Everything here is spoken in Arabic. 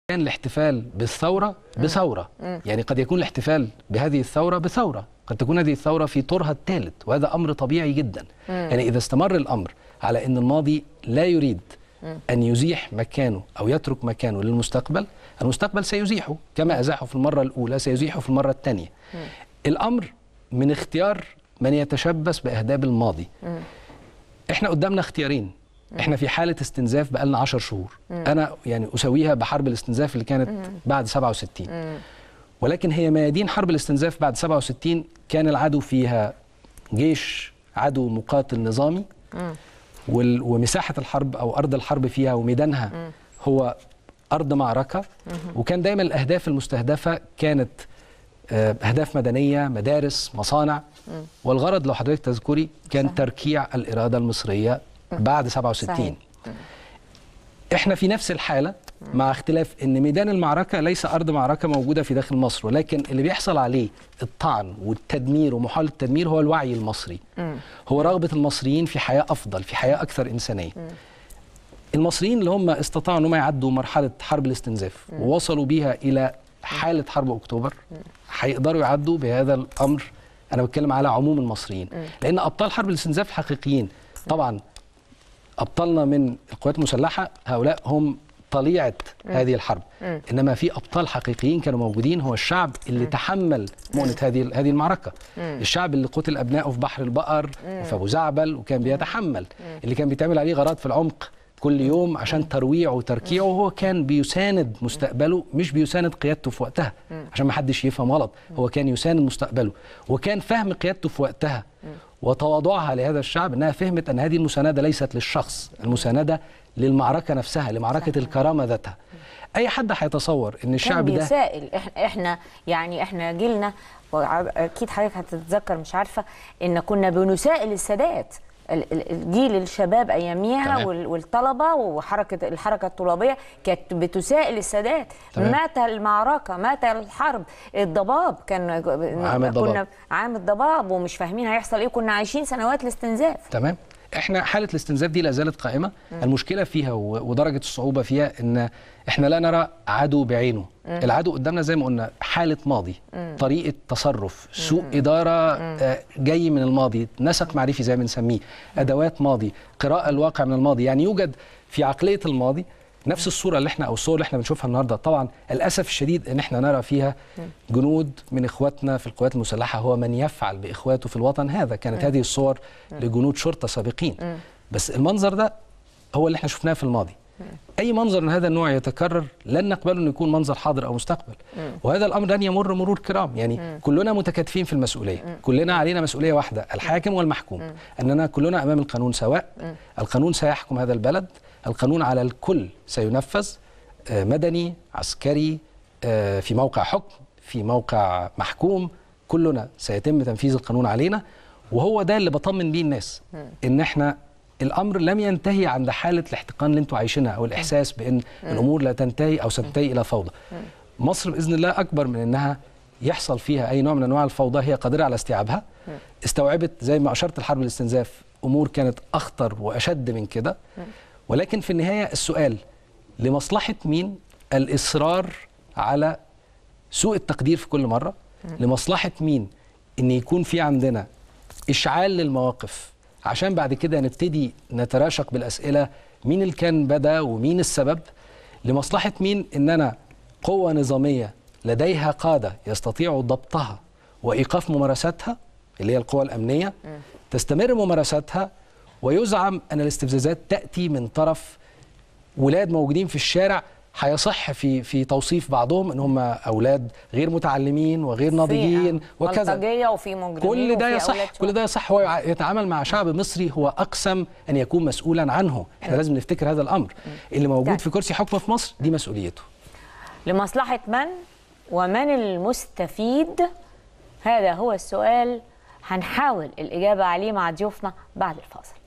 كان الاحتفال بالثورة بثورة، يعني قد يكون الاحتفال بهذه الثورة بثورة، قد تكون هذه الثورة في طورها الثالث، وهذا أمر طبيعي جدا. يعني إذا استمر الأمر على أن الماضي لا يريد أن يزيح مكانه أو يترك مكانه للمستقبل، المستقبل سيزيحه كما أزاحه في المرة الأولى سيزيحه في المرة الثانية. الأمر من اختيار من يتشبث بأهداب الماضي. إحنا قدامنا اختيارين. احنا في حالة استنزاف بقالنا 10 شهور. انا يعني اسويها بحرب الاستنزاف اللي كانت بعد 67. ولكن هي ميادين حرب الاستنزاف بعد 67 كان العدو فيها جيش عدو مقاتل نظامي، ومساحة الحرب او ارض الحرب فيها وميدانها هو ارض معركة، وكان دايما الاهداف المستهدفة كانت اهداف مدنية، مدارس، مصانع، والغرض لو حضرتك تذكري كان تركيع الإرادة المصرية بعد 67. صحيح. احنا في نفس الحالة مع اختلاف ان ميدان المعركة ليس ارض معركة موجودة في داخل مصر، ولكن اللي بيحصل عليه الطعن والتدمير ومحاولة التدمير هو الوعي المصري. هو رغبة المصريين في حياة افضل، في حياة اكثر انسانية. المصريين اللي هم استطاعوا انهم يعدوا مرحلة حرب الاستنزاف ووصلوا بيها الى حالة حرب اكتوبر، هيقدروا يعدوا بهذا الامر. انا بتكلم على عموم المصريين، لان ابطال حرب الاستنزاف الحقيقيين طبعا أبطالنا من القوات المسلحة هؤلاء هم طليعة هذه الحرب، إنما في أبطال حقيقيين كانوا موجودين، هو الشعب اللي تحمل مؤنة هذه المعركة. الشعب اللي قتل أبنائه في بحر البقر وفي أبو زعبل وكان بيتحمل، اللي كان بيتعمل عليه غارات في العمق كل يوم عشان ترويعه وتركيعه، وهو كان بيساند مستقبله مش بيساند قيادته في وقتها، عشان ما حدش يفهم غلط. هو كان يساند مستقبله، وكان فهم قيادته في وقتها وتواضعها لهذا الشعب انها فهمت ان هذه المساندة ليست للشخص، المساندة للمعركة نفسها، لمعركة الكرامة ذاتها. اي حد هيتصور ان الشعب ده بيسائل. احنا جيلنا، اكيد حضرتك هتتذكر، مش عارفة، ان كنا بنسائل السادات، الجيل الشباب اياميها والطلبه الحركه الطلابيه كانت بتسائل السادات. مات المعركه، مات الحرب، الضباب كنا عام الضباب ومش فاهمين هيحصل ايه، كنا عايشين سنوات الاستنزاف. تمام. احنا حاله الاستنزاف دي لا زالت قائمه. المشكله فيها ودرجه الصعوبه فيها ان احنا لا نرى عدو بعينه. العدو قدامنا زي ما قلنا حاله ماضي، طريقه تصرف، سوء اداره جاي من الماضي، نسق معرفي زي ما بنسميه، ادوات ماضي، قراءه الواقع من الماضي. يعني يوجد في عقليه الماضي نفس الصوره اللي احنا او الصور اللي احنا بنشوفها النهارده. طبعا الاسف الشديد ان احنا نرى فيها جنود من اخواتنا في القوات المسلحه هو من يفعل باخواته في الوطن هذا. كانت هذه الصور لجنود شرطه سابقين، بس المنظر ده هو اللي احنا شفناه في الماضي. اي منظر من هذا النوع يتكرر لن نقبله انه يكون منظر حاضر او مستقبل، وهذا الامر لن يمر مرور كرام. يعني كلنا متكاتفين في المسؤوليه، كلنا علينا مسؤوليه واحده، الحاكم والمحكوم، اننا كلنا امام القانون سواء. القانون سيحكم هذا البلد، القانون على الكل سينفذ، مدني، عسكري، في موقع حكم، في موقع محكوم، كلنا سيتم تنفيذ القانون علينا. وهو ده اللي بطمن بيه الناس، ان احنا الامر لم ينتهي عند حاله الاحتقان اللي انتوا عايشينها او الاحساس بان الامور لا تنتهي او ستنتهي الى فوضى. مصر باذن الله اكبر من انها يحصل فيها اي نوع من انواع الفوضى، هي قادره على استيعابها. استوعبت زي ما اشرت الحرب الاستنزاف امور كانت اخطر واشد من كده، ولكن في النهايه السؤال لمصلحه مين الاصرار على سوء التقدير في كل مره؟ لمصلحه مين ان يكون في عندنا اشعال للمواقف عشان بعد كده نبتدي نتراشق بالأسئلة مين اللي كان بدأ ومين السبب؟ لمصلحة مين إن أنا قوة نظامية لديها قادة يستطيعوا ضبطها وإيقاف ممارساتها اللي هي القوى الأمنية، تستمر ممارساتها، ويزعم أن الاستفزازات تأتي من طرف ولاد موجودين في الشارع. هيصح في توصيف بعضهم ان هم اولاد غير متعلمين وغير ناضجين وكذا، وفي مجرمين، كل ده يصح، كل ده يصح. هو يتعامل مع شعب مصري هو اقسم ان يكون مسؤولا عنه. احنا لازم نفتكر هذا الامر. اللي موجود في كرسي حكم في مصر دي مسؤوليته. لمصلحه من ومن المستفيد؟ هذا هو السؤال، هنحاول الاجابه عليه مع ضيوفنا بعد الفاصل.